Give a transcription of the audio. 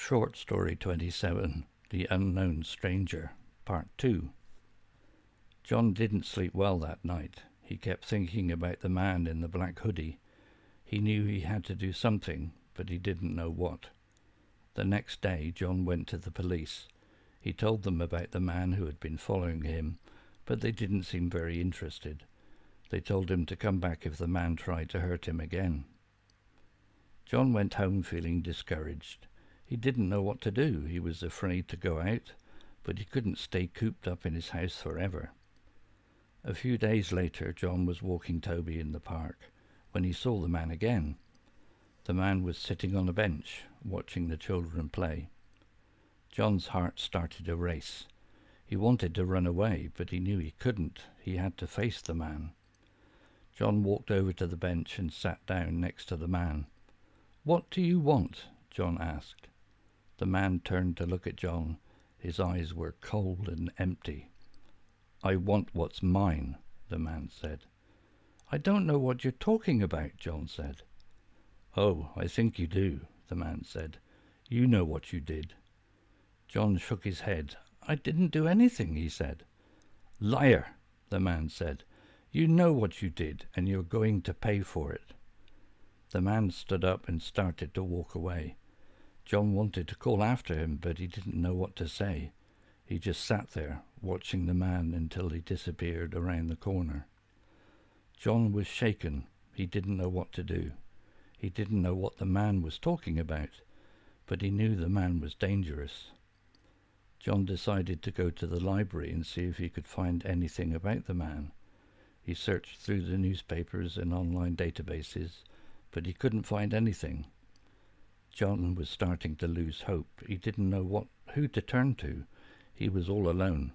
Short Story 27, The Unknown Stranger, Part 2. John didn't sleep well that night. He kept thinking about the man in the black hoodie. He knew he had to do something, but he didn't know what. The next day, John went to the police. He told them about the man who had been following him, but they didn't seem very interested. They told him to come back if the man tried to hurt him again. John went home feeling discouraged. He didn't know what to do. He was afraid to go out, but he couldn't stay cooped up in his house forever. A few days later, John was walking Toby in the park when he saw the man again. The man was sitting on a bench, watching the children play. John's heart started to race. He wanted to run away, but he knew he couldn't. He had to face the man. John walked over to the bench and sat down next to the man. "What do you want?" John asked. The man turned to look at John. His eyes were cold and empty. "I want what's mine," the man said. "I don't know what you're talking about," John said. "Oh, I think you do," the man said. "You know what you did." John shook his head. "I didn't do anything," he said. "Liar," the man said. "You know what you did, and you're going to pay for it." The man stood up and started to walk away. John wanted to call after him, but he didn't know what to say. He just sat there, watching the man until he disappeared around the corner. John was shaken. He didn't know what to do. He didn't know what the man was talking about, but he knew the man was dangerous. John decided to go to the library and see if he could find anything about the man. He searched through the newspapers and online databases, but he couldn't find anything. John was starting to lose hope. He didn't know who to turn to. He was all alone.